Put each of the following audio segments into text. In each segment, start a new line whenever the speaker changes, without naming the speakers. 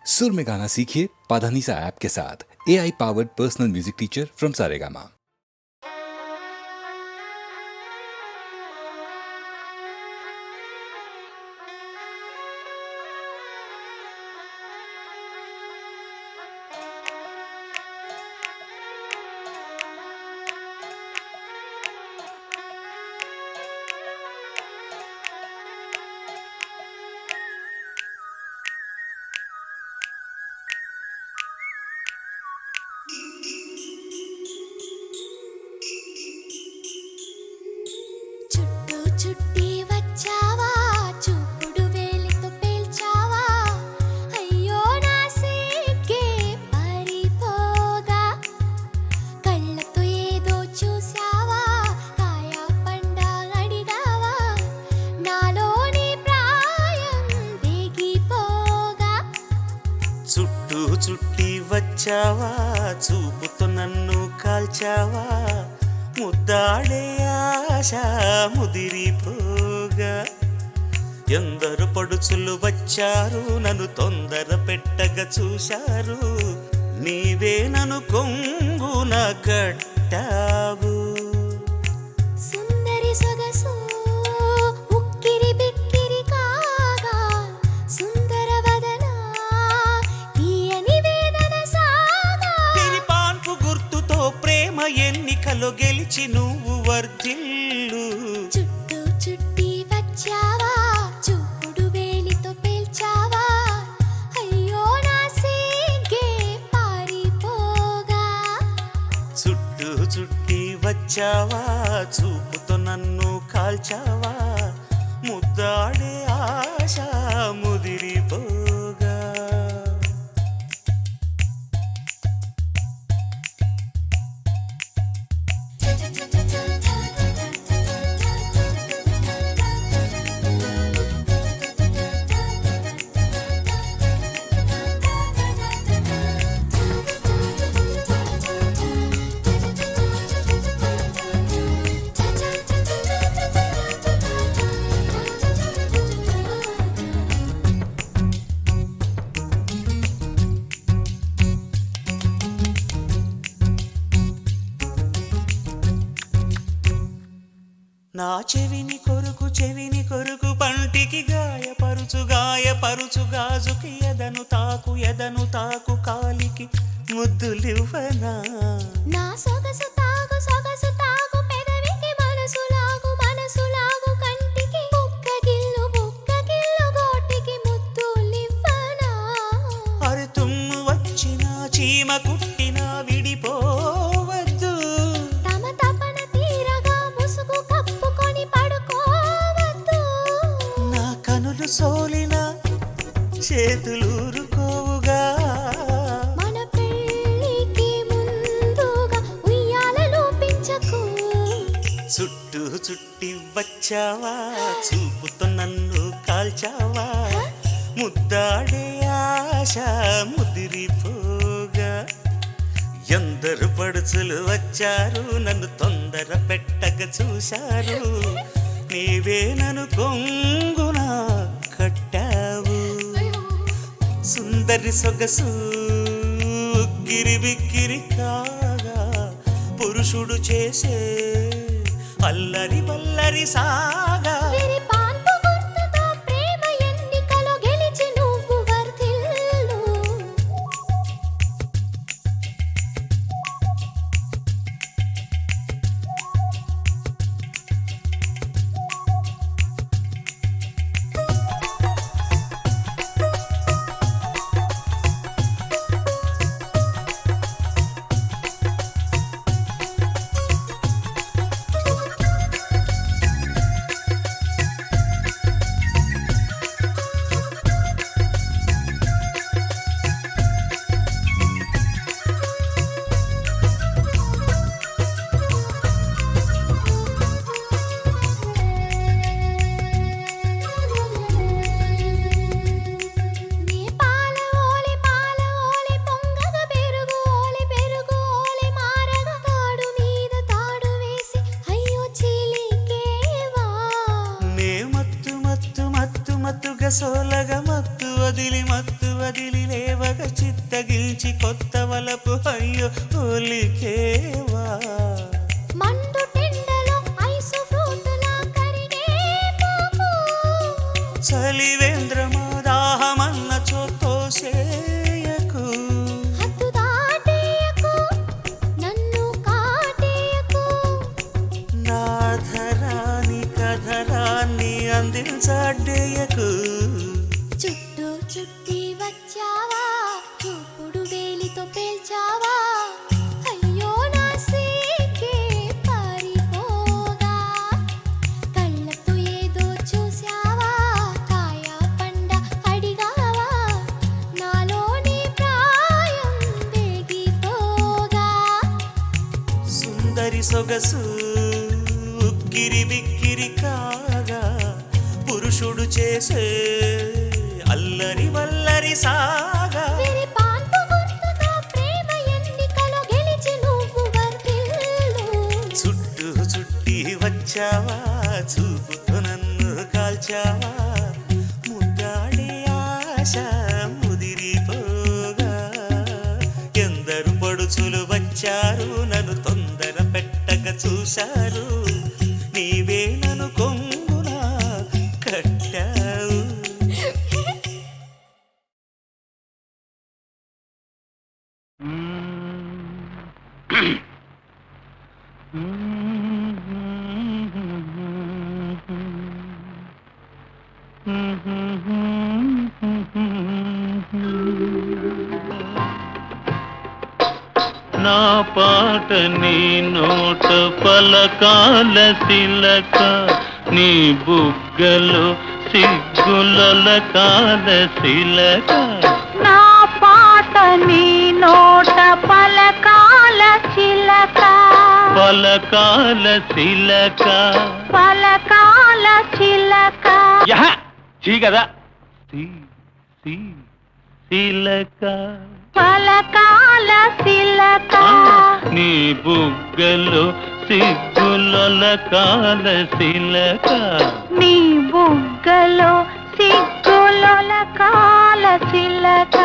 सुर में गाना सीखिए पाधानीसा ऐप के साथ। AI powered personal music teacher from Saregama.
చుట్టూ చుట్టి వచ్చావా చూపుడు వేలితో పేల్చావా అయ్యో నా సిగ్గే పారిపోగా కళ్ళతో ఏదో చూసావా కాయ పండ అడిగావా నాలోని ప్రాయం వేగిపోగా
చుట్టూ చుట్టి వచ్చావా చూపుతో నన్ను కాల్చావా ముద్దాడే ఆశ ముదిరిపోగా ఎందరు పడుచులు వచ్చారు నన్ను తొందర పెట్టగా చూశారు నీవే నన్ను కొంగున కట్టావు
సుందరి సొగసు ఉక్కిరి బిక్కిరి కాగా సుందర వదన తీయని వేదన సాగా
పాన్పు గుర్తుతో ప్రేమ ఎన్నికలో గెలిచి నువ్వు వర్ధిల్లు
చుట్టూ చుట్టి వచ్చావా చూపుడు వేలితో పేల్చావా అయ్యో నా సిగ్గే పారిపోగా
చుట్టూ చుట్టి వచ్చావా చూపుతో నన్ను కాల్చావా ముద్దాడే ఆశ ముదిరిపోగా నా చెవిని కొరుకు పంటికి గాయపరుచు గాజుకి ఎదను తాకు కాలికి ముద్దులివ్వనా
నా సొగసు తాగు పెదవికి మనసు లాగు కంటికి బుక్క గిల్లు గోటికి ముద్దులివ్వనా
అరే తుమ్ము వచ్చిన చీమ కుట్టిన విడిపోవద్దు
తమ తపన తీరగా ముసుగు కప్పుకొని పడుకోవద్దు
నా కనులు సోలిన చేతులూరుకోవుగా
మన పెళ్ళికి ముందుగా ఉయ్యాలలో పెంచకు
చుట్టూ చుట్టి వచ్చావా చూపుతో నన్ను కాల్చావా ముద్దాడే ఆశ ముదిరిపోగా ఎందరు పడుచులు వచ్చారు నన్ను తొందర పెట్టగా చూశారు నీవే నన్ను కొంగున కట్టావు సుందరి సొగసు గిరిబిక్కిరి కాగా పురుషుడు చేసే అల్లరి వల్లరి సాగా
వీరి పాన్పు గుర్తుతో ప్రేమ ఎన్నికలో గెలిచి నువ్వు వర్ధిల్లు
లేవగ చిత్తగిల్చి కొత్త వలపు అయ్యో ఒలికేవా
మండు టెండలో ఐసు ఫ్రూటులా కరిగే పోకు
చలివేంద్రమా దాహమన్న చోతోసేయకు
హద్దు దాటేయకు నన్ను కాటేయకు
నాధరాని కధరాన్ని అందించడేయకు
చుట్టూ చుట్టి వచ్చావా చూపుడు వేలితో పేల్చావా అయ్యో నా సీకే పారిపోగా కళ్ళతో ఏదో చూసావా కాయ పండ అడిగావా నాలోని ప్రాయం వేగిపోగా
సుందరి సొగసు ఉక్కిరి బిక్కిరి కాగా పురుషుడు చేసే అల్లరి వల్లరి సాగా
వేరే పాన్పు గుర్తుతో ప్రేమ ఎన్నికలో గెలిచి నువ్వు వర్ధిల్లు
చుట్టూ చుట్టి వచ్చావా చూపుతో నన్ను కాల్చావా ముద్దాడే ఆశ ముదిరిపోగా ఎందరు పడుచులు వచ్చారు నన్ను తొందర పెట్టక చూశారు నీవే నన్ను కొంగున కట్టావు
నా పాట నీ నోట పలకాల శిలక నీ బుగ్గలు సిగ్గుల కాల శిలక
నా పాట నీ నోట పలకాల చిలక
పలకాల శిలక
పలకాల చిలక
యహ చీ కదా శిలక
పలకాల చిలక
నీ బుగ్గలు సిగ్గుల కాల శిలక
నీ బుగ్గలో సిగ్గుల కాల చిలక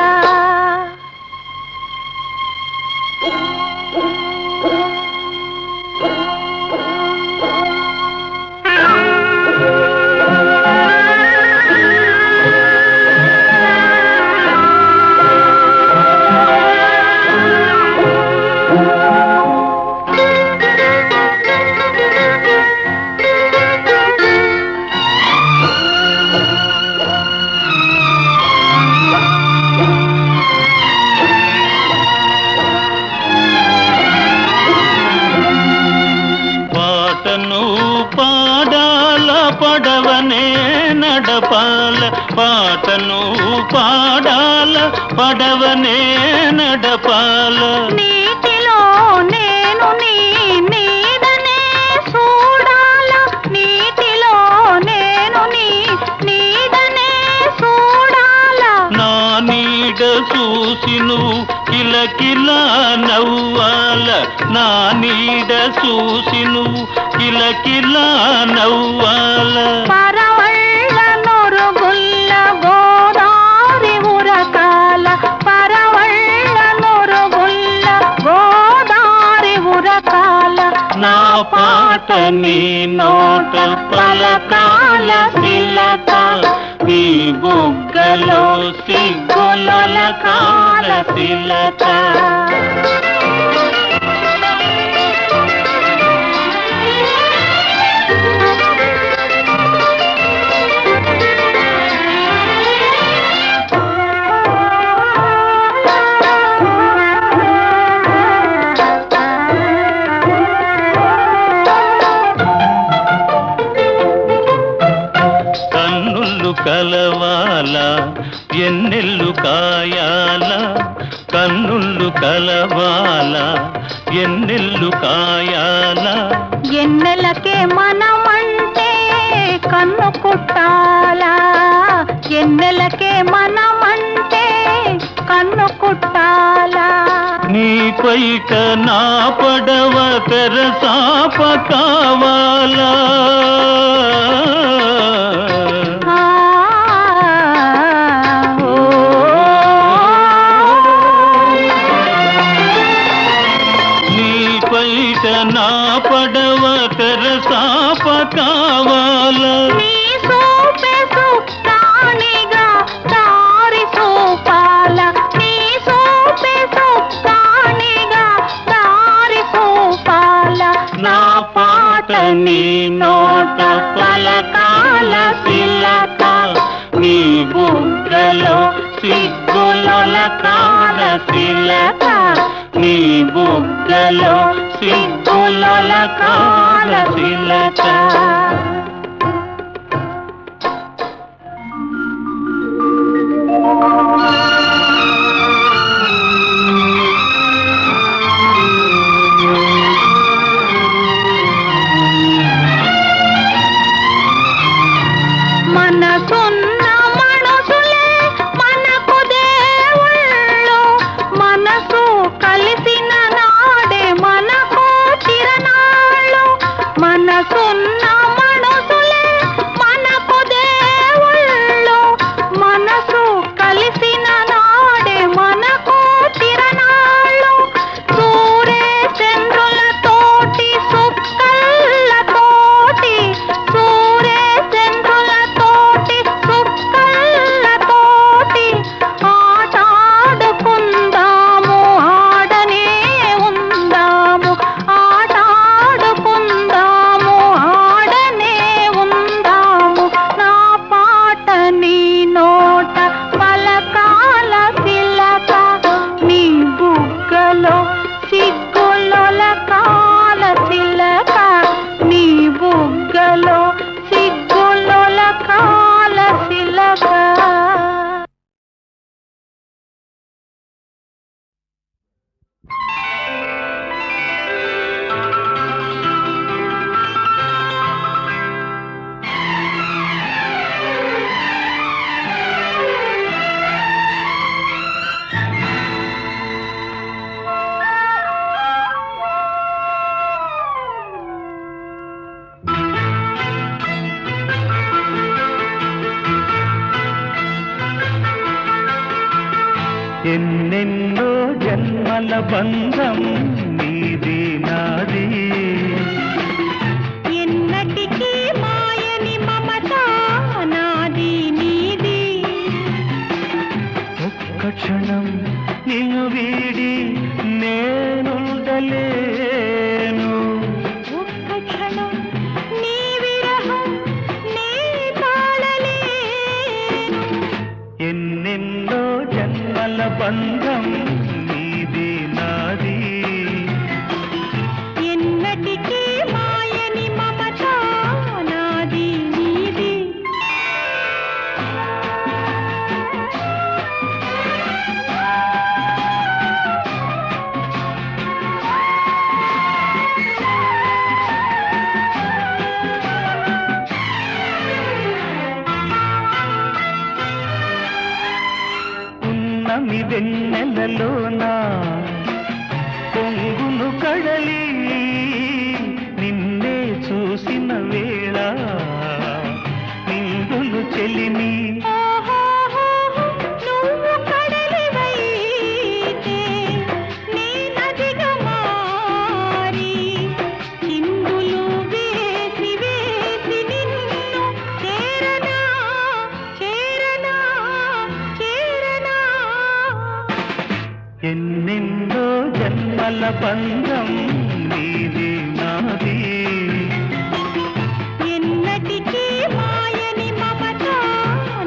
పాటను పాడాల పడవనే నడపాల పాటను పాడాల పడవనే నడపాల
నీటిలో నేను నీ నీడనే చూడాల నీటిలో నేను నీ నీడనే చూడాల
నా నీడ చూసి నువ్వు కిలకిలా నవ్వాల నా నీడ చూసి నువ్వు కిలకిలా నవ్వాల
పరవళ్ళ నొరుగుల్ల గోదారి ఉరకాల పరవళ్ళ నొరుగుల్ల గోదారి ఉరకాల
నా పాట నీ నోట పలకాల శిలక నీ బుగ్గలో సిగ్గుల కాల శిలక కన్నుళ్ళు కలవాల ఎన్నెల్లు కాయాల కన్నుళ్ళు కలవాల ఎన్నెల్లు కాయాల
ఎన్నెలకే మనమంటే కన్ను కుట్టాలా ఎన్నెలకే మనమంటే కన్ను కుట్టాలా
నీ పైట నా పడవ తెరసాప కావాలా
ఆ, ఓ
సిగ్గులొలకాల శిలక నీ బుగ్గలో సిగ్గులొలకాల శిలక.
మనసున్న మనుషులే మనకు దేవుళ్ళు, మనసు కలిసిన నాడే మనకు చిరనాళ్ళు. మనసున్న మనుషులే మనకు దేవుళ్ళు, మనసు కలిసిన నాడే మనకు చిరనాళ్ళు. సూర్య చంద్రులతోటి సుక్కలతోటి, సూర్య చంద్రులతోటి సుక్కలతోటి ఆటాడుకుందాము, ఆడనే ఉందాము, ఆటాడుకుందాము, ఆడనే ఉందాము. నా పాట నీ నోట పలకాల శిలక, నీ బుగ్గలో సిగ్గులొలకాల శిలక, నీ బుగ్గలో సిగ్గులొలకాల శిలక.
ఎన్నెన్నో జన్మల బంధం నీది నాది,
ఎన్నటికీ మాయని మమత నాది నీది.
ఒక్క క్షణం నిన్ను వీడి నేనుండలేను.
ఒక్క క్షణం నీ విరహం నీ తాళలేను.
ఎన్నెన్నో జన్మల బంధం నీది నాది,
ఎన్నటికీ మాయని మమత నాది నీది.
ఉన్నమి వెన్నెలలోన పొంగును కడలి, నిన్నే చూసిన వేళ నిండును చెలిమి.
ఓహోహోహో, నువ్వు కడలివైతే నీ నదిగా మారి, చిందులు వేసి వేసి నిన్ను చేరనా చేరనా చేరనా.
ఎన్నెన్నో జన్మల బంధం నీది నాది,
ఎన్నటికీ మాయని మమత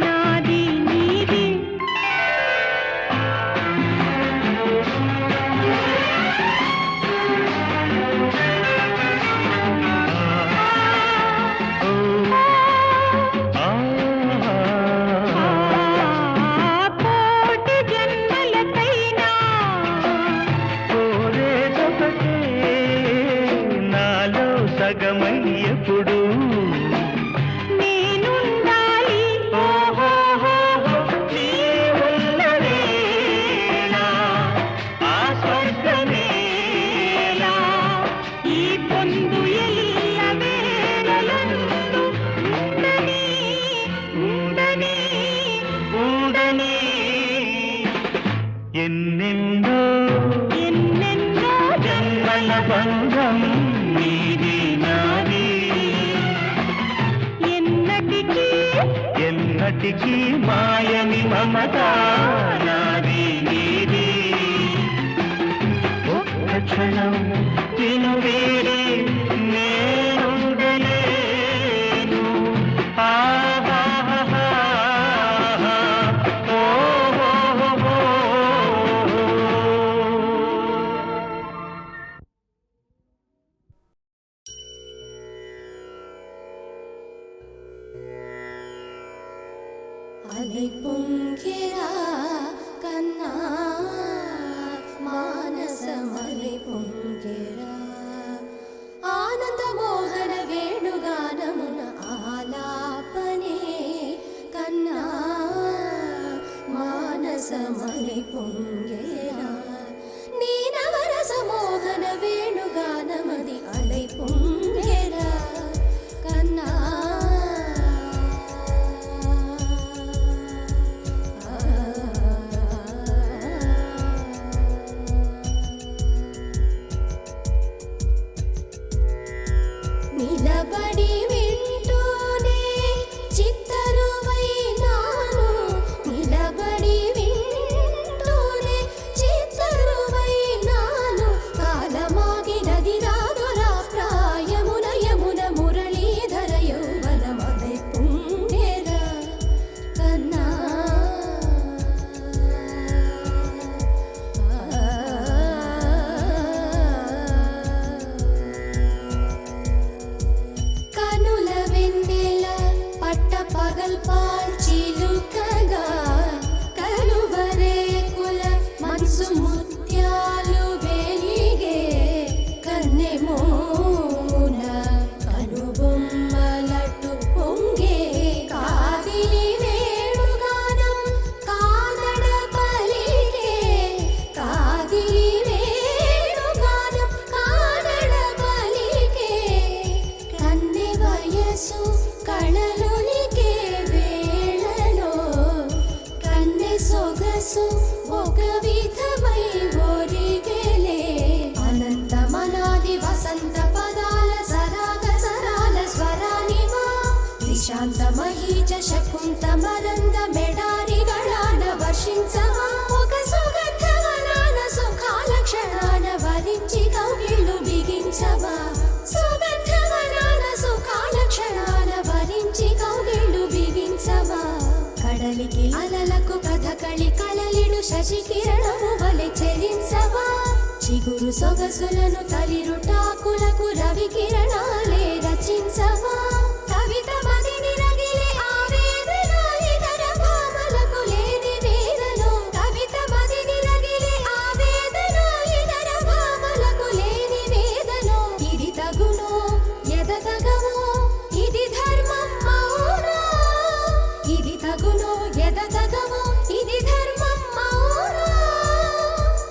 నాది నీది.
ఆ,
కోటి జన్మలకైనా
కోరేదొకటే నాలో సగమై ఎప్పుడు
నేనుండాలి. ఓహోహోహో,
నీ ఉన్న వేళ ఆ స్వర్గమేలా.
ఈ పొందు ఎల్ల వేళలందు ఉండని ఉండని.
ఉండని ఎన్నెన్నో
ఎన్నెన్నో
జన్మల బంధం నీది నాది,
ఎన్నటికీ
ఎన్నటికీ మాయని మమత నాది నీది. ఒక్క క్షణం నిన్ను వీడి నేనుండలేను. ఆహాహాహా, ఓహోహోహో.
పొంగెరా ఆనందమోహన వేణుగానమున ఆలాపనే కన్నా మానసమలి పొంగెరా నీ నవరస మోహన వేణుగానమది అలై పొంగెరా కన్నా నిలబడి వింటూనే చిత్తరువైనాను నిలబడి వింటూనే చిత్తరువైనాను కాలమాగినది రాదురా ప్రాయమున యమున మురళీధర యౌవనమదై పుణ్యరా కన్నా కనుల వెన్నెల పట్ట పగల్ పాల్చిలుకగా కలువరేకుల మనసు ముత్యాలు వెలిగే కన్నెమోమున కనుబొమ్మలటు పొంగే కాదిలి వేణుగానం కాదడ పలిగే కాదిలి వేణుగానం కాదడ పలిగే కన్నె వయసు కళలునికే వేళలో కన్నె సొగసు ఒక విధమై ఒరిగెలే అనంతమనాది వసంత పదాల సరాగ సరాల స్వరానివా నిశాంత మహీజ శకుంత మరంద మెడారి గళాన వర్షించవా ఒక సుగంధవనాన సుఖాల క్షణాన వరించి కౌగిళ్ళు బిగించవా సుగంధవనాన సుఖాల క్షణాన వరించి కౌగిళ్ళు బిగించవా కడలికి అలలకు కథకళి కలలిడు శశి కిరణము వలె చెలించవా చిగురు సొగసులను తలిరుటాకులకు రవి కిరణాలే రచించవా కవిత మదిని రగిలే ఆవేదన ఇతర భామలకు లేని వేదన కవిత మదిని రగిలే ఆవేదన ఇతర భామలకు లేని వేదన ఇది తగునో ఎదతగమో ఇది ధర్మం అవునా ఇది తగునో ఎదతగమో ఇది ధర్మం అవునా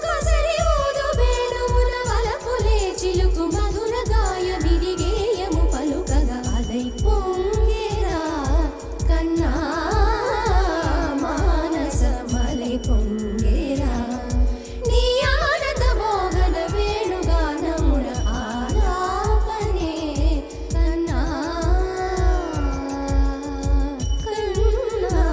కసరి ఊదు వేణువున వలపులే చిలుకు మధుర గాయమిది గేయము పలుకగా అలై పొంగెరా కన్నా మానసమలై పొంగెరా నీ ఆనంద మోహన వేణుగానమున ఆలాపనే కన్నా కన్నా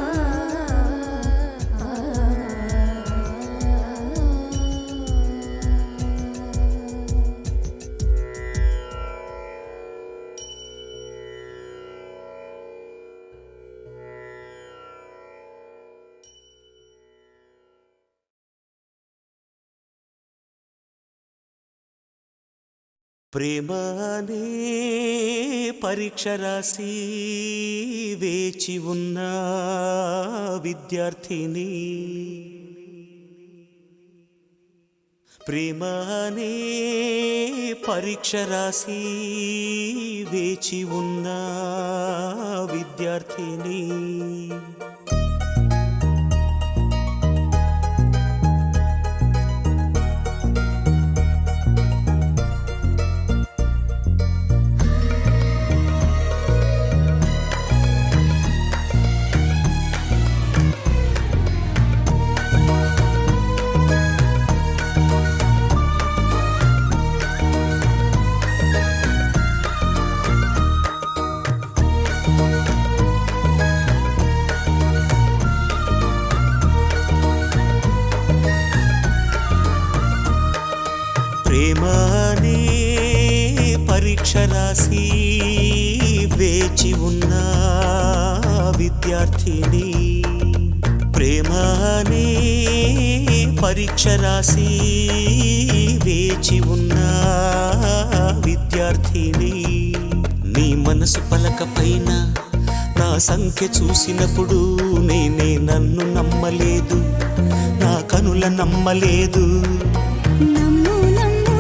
ప్రేమ అనే పరీక్ష రాసి వేచి ఉన్న విద్యార్థిని ప్రేమ అనే పరీక్ష రాసి వేచి ఉన్న విద్యార్థిని ప్రేమ అనే పరీక్ష రాసి వేచి ఉన్న విద్యార్థిని ప్రేమ అనే పరీక్ష రాసి వేచి ఉన్న విద్యార్థిని నీ మనసు పలక పైన నా సంఖ్య చూసినప్పుడు నేనే నన్ను నమ్మలేదు నా కనుల నమ్మలేదు
నమ్ము నమ్ము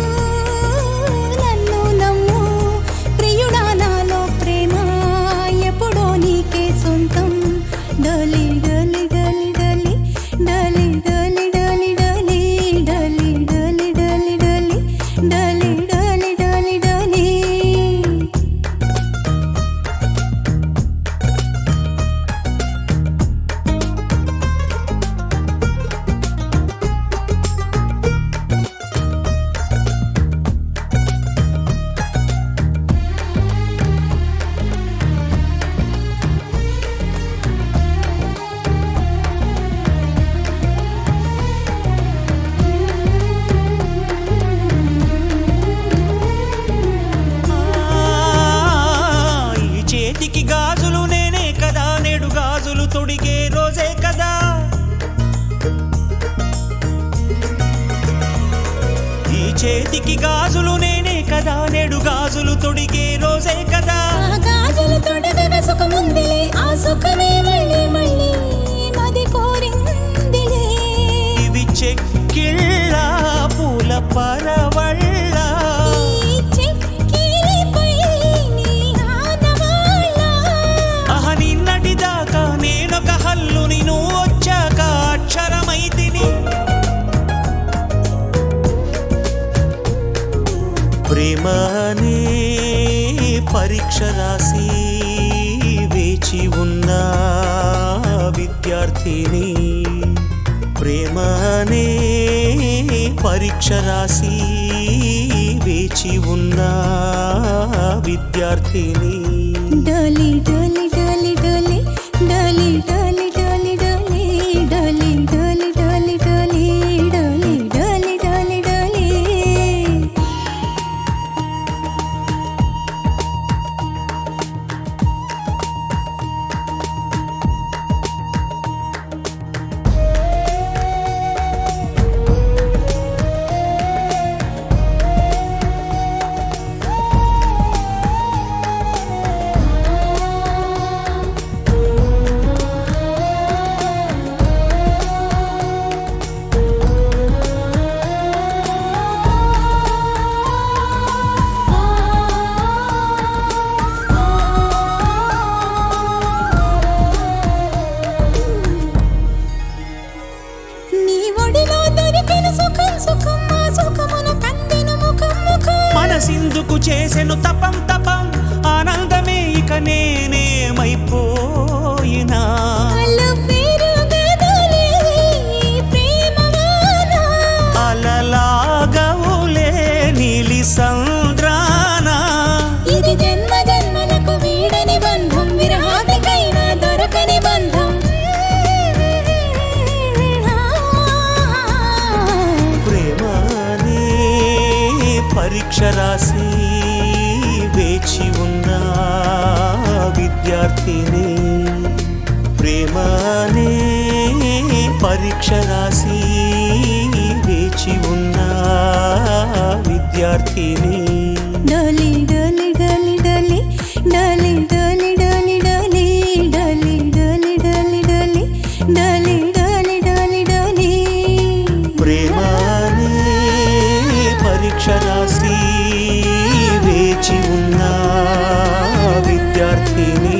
చేతికి గాజులు నేనే కదా, నేడు గాజులు తొడిగే రోజే కదా.
ఆ గాజులు తొడగగా సుఖముందిలే, ఆ సుఖమే మళ్ళీ మళ్ళీ మది కోరిందిలే.
ఇవి చెక్కిళ్ళ పూల పరవళ్ళ,
ఈ చెక్కిలిపై నీ ఆనవాళ్ళ.
అహ నిన్నటి దాకా నేనొక హల్లుని, నువ్వు వచ్చాక అక్షరమైతిని. ప్రేమనే పరీక్ష రాసి వేచి ఉన్న విద్యార్థిని, ప్రేమనే పరీక్ష రాసి వేచి ఉన్న విద్యార్థిని.
డోలి డోలి డోలి డోలి డోలి డోలి డోలి డోలి డోలి డోలి డోలి డోలి డోలి డోలి డోలి. నీ ఒడిలో దొరికిన సుఖం సుఖం, ఆ సుఖమును కందిన ముఖం ముఖం.
మనసిందుకు చేసెను తపం తపం, ఆనందమే ఇక నేనేమైపోయినా.
అల్లు పేరు గదలే ప్రేమవాన.
అలలాగవులే నీలి సంద్రాన,
ఇది జన్మ జన్మలకు వీడని బంధం, విరహానికైనా దొరకని బంధం.
ప్రేమనే పరీక్ష రాసి వేచి ఉన్న విద్యార్థిని, ప్రేమనే పరీక్ష రాసి వేచి ఉన్న విద్యార్థిని.
డోలి డోలి డోలి డోలి డోలి డోలి డోలి డోలి డోలి డోలి డోలి డోలి డోలి డోలి డోలి డోలి.
ప్రేమనే పరీక్ష రాసి వేచి ఉన్న విద్యార్థిని,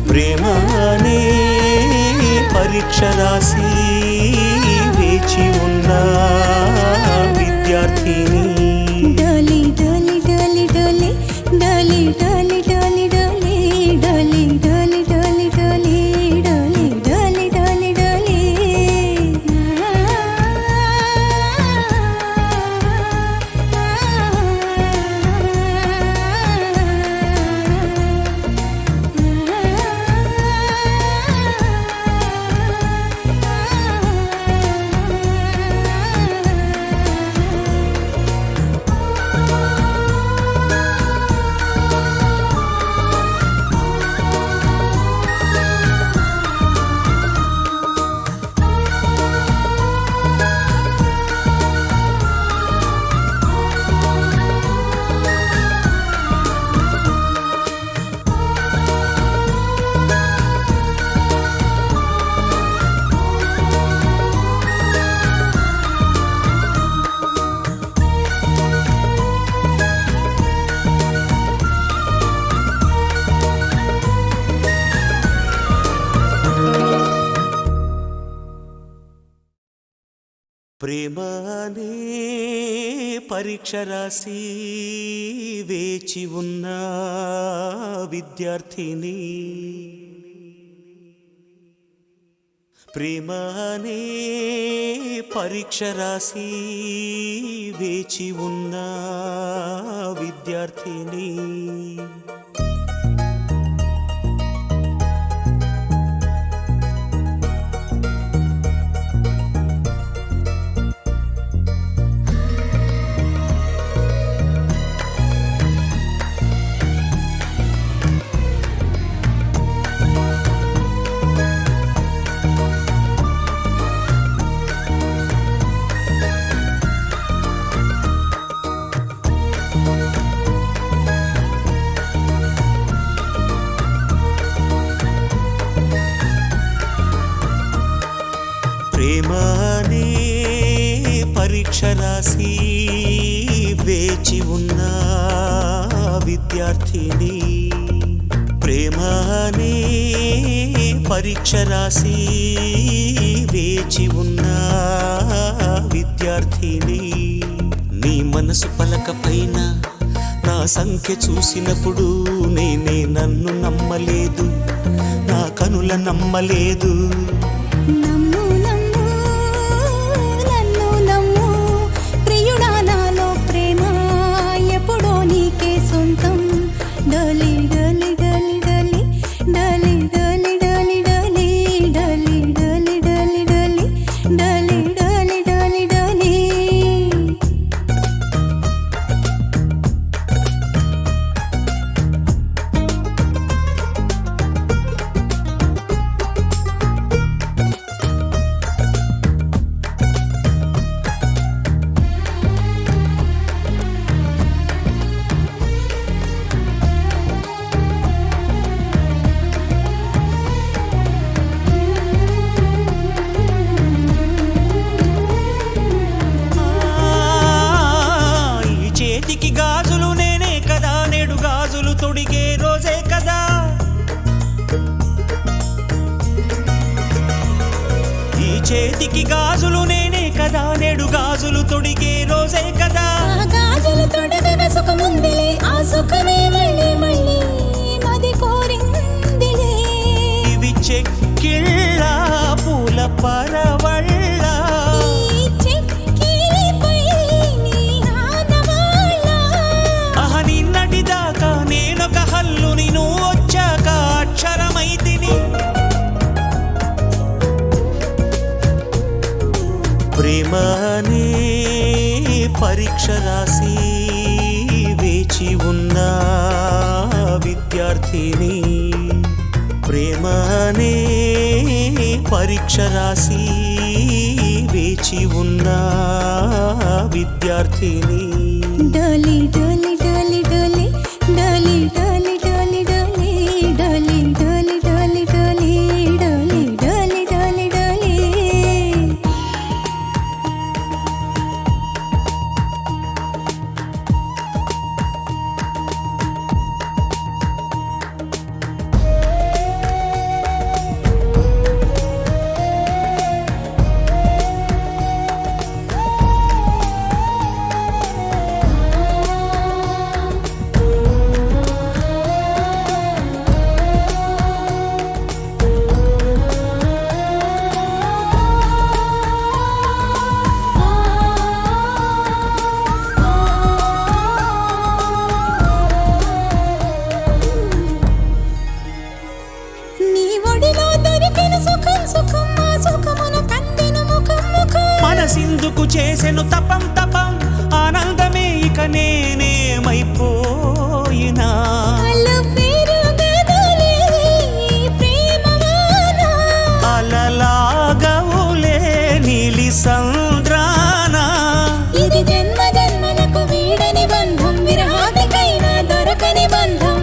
ప్రేమనే పరీక్ష రాసి వేచి ఉన్న విద్యార్థిని.
డోలి డోలి డోలి డోలి డోలి డోలి డోలి డోలి డోలి డోలి డోలి డోలి డోలి డోలి డోలి డోలి.
ప్రేమనే పరీక్ష రాసి వేచి ఉన్న విద్యార్థిని, ప్రేమనే పరీక్ష రాసి వేచి ఉన్న విద్యార్థిని. పరీక్ష రాసి వేచి ఉన్న విద్యార్థిని ప్రేమ అనే పరీక్ష రాసి వేచి ఉన్న విద్యార్థిని నీ మనసు పలక పైన నా సంఖ్య చూసినప్పుడు నేనే నన్ను నమ్మలేదు నా కనుల నమ్మలేదు
నమ్ము నమ్ము నన్ను నమ్ము ప్రియుడా నాలో ప్రేమ ఎప్పుడో నీకే సొంతం డలి డలి డలి డలి డలి డలి డలి డలి డలి డలి డలి డలి డలి డలి డలి డలి
ఈ చేతికి గాజులు నేనే కదా నేడు గాజులు తొడిగే రోజే కదా ఈ చేతికి గాజులు నేనే కదా నేడు గాజులు తొడిగే రోజే కదా
ఆ గాజులు తొడగగా సుఖముందిలే ఆ సుఖమే మళ్ళీ మళ్ళీ మది కోరిందిలే
ఇవి చెక్కిళ్ళ పూల పరవళ్ళ
ఈ చెక్కిలిపై నీ ఆనవాళ్ళ
అహ నిన్నటి దాకా నేనొక హల్లుని నువ్వు వచ్చాక అక్షరమైతిని ప్రేమ అనే పరీక్ష రాసి వేచి ఉన్న విద్యార్థిని ప్రేమ అనే పరీక్ష రాసి వేచి ఉన్న విద్యార్థిని
డలి డలి డలి డలి డలి డలి డలి డలి డలి డలి డలి డలి డలి డలి డలి డలి నీ ఒడిలో దొరికిన సుఖం సుఖం ఆ సుఖమును కందిన ముఖం ముఖం
మనసిందుకు చేసెను తపం తపం ఆనందమే ఇక నేనేమైపోయినా
అల్లు పేరు గదలే ప్రేమవాన
అలలాగవులే నీలి సంద్రాన
ఇది జన్మ జన్మలకు వీడని బంధం విరహానికైనా దొరకని బంధం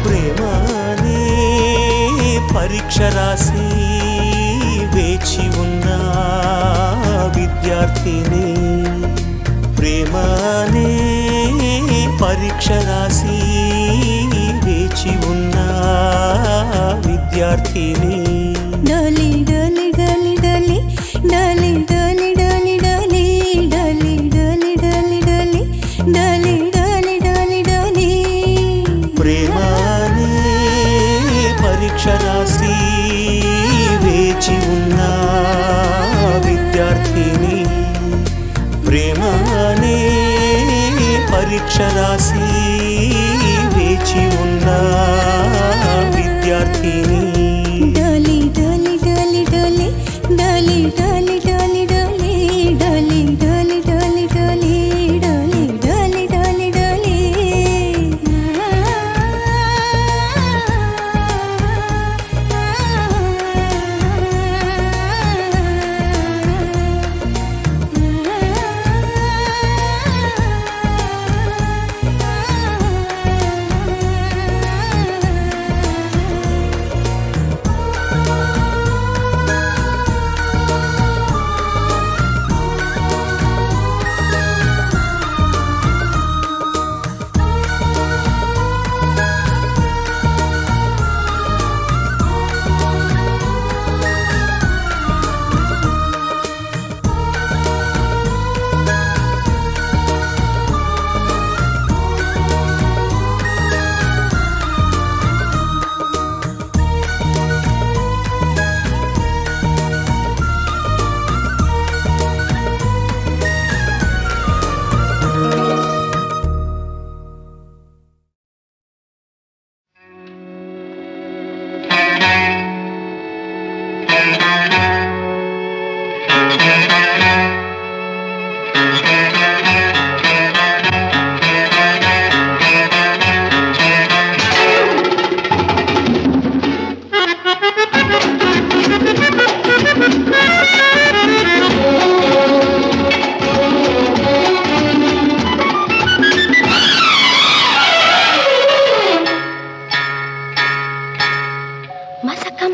ప్రేమ అనే పరీక్ష రాసి వేచి ఉన్న విద్యార్థిని ప్రేమ అనే పరీక్ష రాసి వేచి ఉన్న విద్యార్థిని
డలి డలి డలి డలి డలి డలి డలి డలి డలి డలి డలి డలి డలి డలి డలి డలి
ప్రేమ అనే పరీక్ష రాసి వేచి ఉన్న విద్యార్థిని ప్రేమ అనే పరీక్ష రాసి వేచి ఉన్న విద్యార్థిని
డలి డలి డలి డలి డలి డలి డలి డలి డలి డలి డలి డలి డలి డలి డలి డలి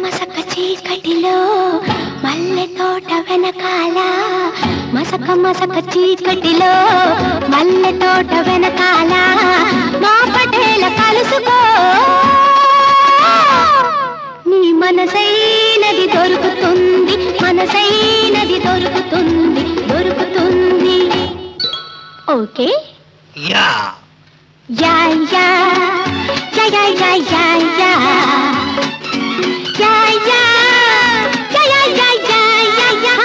మసక చీకటిలో మల్లె తోట వెనకాల మసక మసక చీకటిలో మల్లె తోట వెనకాల మా పటేల కలుసుకో నీ మనసైనది దొరుకుతుంది మనసైనది దొరుకుతుంది దొరుకుతుంది okay
yeah
yeah yeah yeah yeah yeah yeah yeah yeah yeah yeah yeah yeah yeah yeah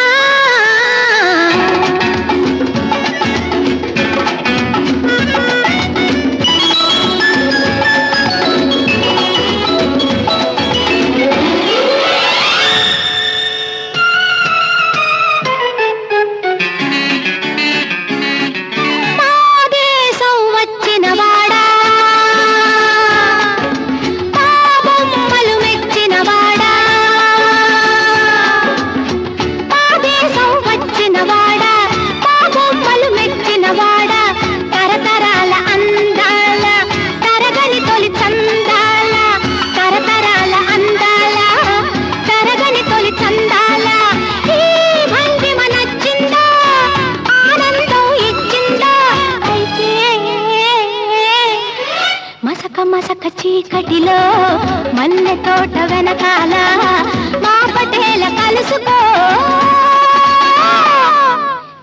మసక చీకటిలో మల్లె తోట వెనకాల మా పటేల కలుసుకో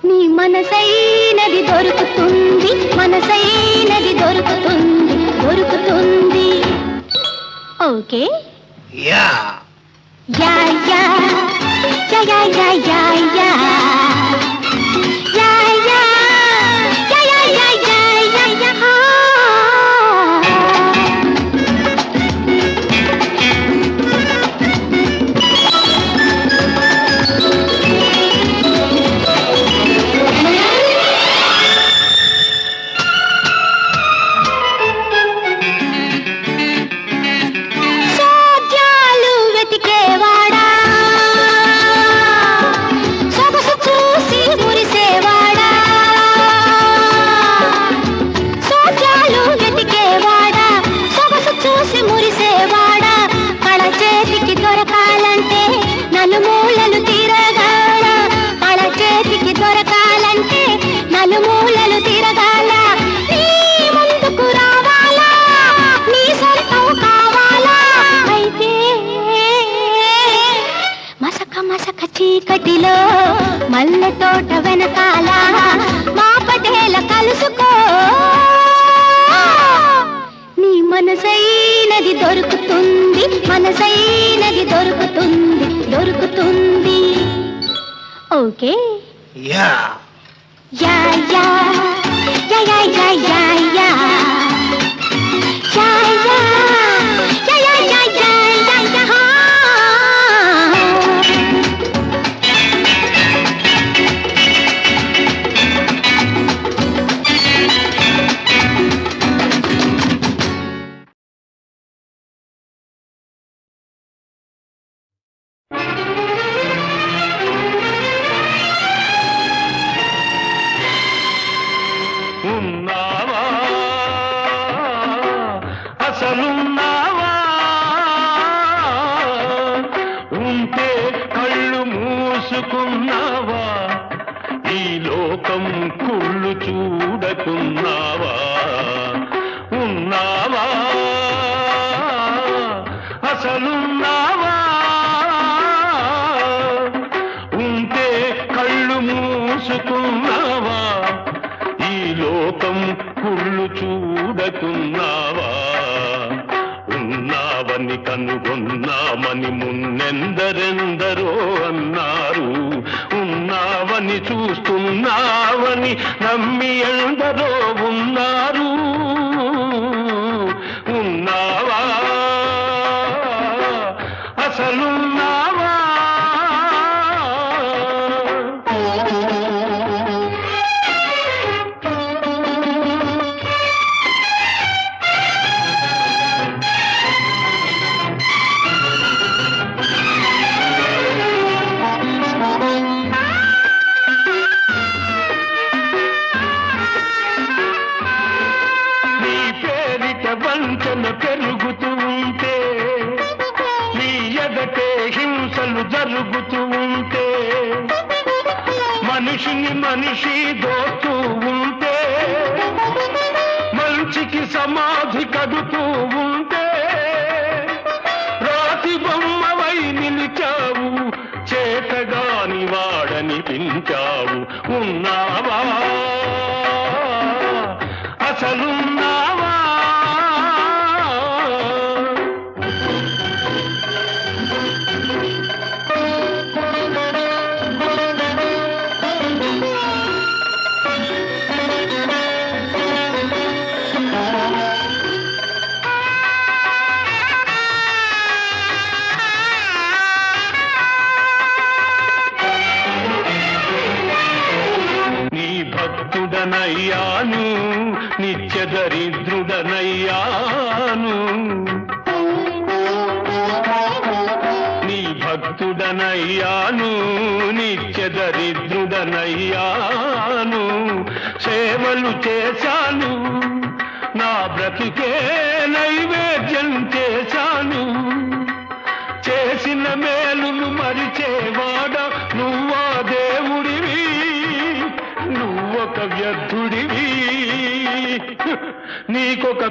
నీ మనసైనది దొరుకుతుంది మనసైనది దొరుకుతుంది దొరుకుతుంది okay
yeah
yeah yeah yeah yeah yeah yeah yeah yeah yeah yeah yeah yeah yeah yeah yeah చీకటిలో మల్లె తోట వెనకాల మా పటేల కలుసుకో నీ మనసైనది దొరుకుతుంది మనసైనది దొరుకుతుంది దొరుకుతుంది okay
yeah
yeah yeah yeah yeah yeah yeah yeah yeah yeah yeah yeah yeah yeah yeah yeah
ఉన్నావా అసలున్నావా ఉంటే కళ్ళు మూసుకున్నావా ఈ లోకం కుళ్ళు చూడకున్నావా ఉన్నావా అసలున్నావా ఉంటే కళ్ళు మూసుకున్నావా ఈ లోకం కుళ్ళు చూడకున్నావా ఉన్నావని కనుగొన్నామని మున్నెందరెందరో అన్నారు ఉన్నావని చూస్తున్నావని నమ్మి ఎందరో ఉన్నారు ఉన్నావా అసలున్నావా చిత్రహింసలు జరుగుతూ ఉంటే, మనిషిని మనిషి దోస్తూ ఉంటే, మంచికి సమాధి కడుతూ ఉంటే, రాతి బొమ్మవై నిలిచావు, చేతగాని వాడనిపించావు. ఉన్నావా అసలున్నావా? నీ భక్తుడనయ్యాను, నిత్య దరిద్రుడనయ్యాను. నీ భక్తుడనయ్యాను, నిత్య దరిద్రుడనయ్యాను. సేవలు చేశాను, నా బ్రతుకే నైవేద్యం చేశాను. చేసిన మేలును మరిచేవాడా నువ్వా దేవుడివి, నువ్వొక వ్యర్థుడివి. నీకొక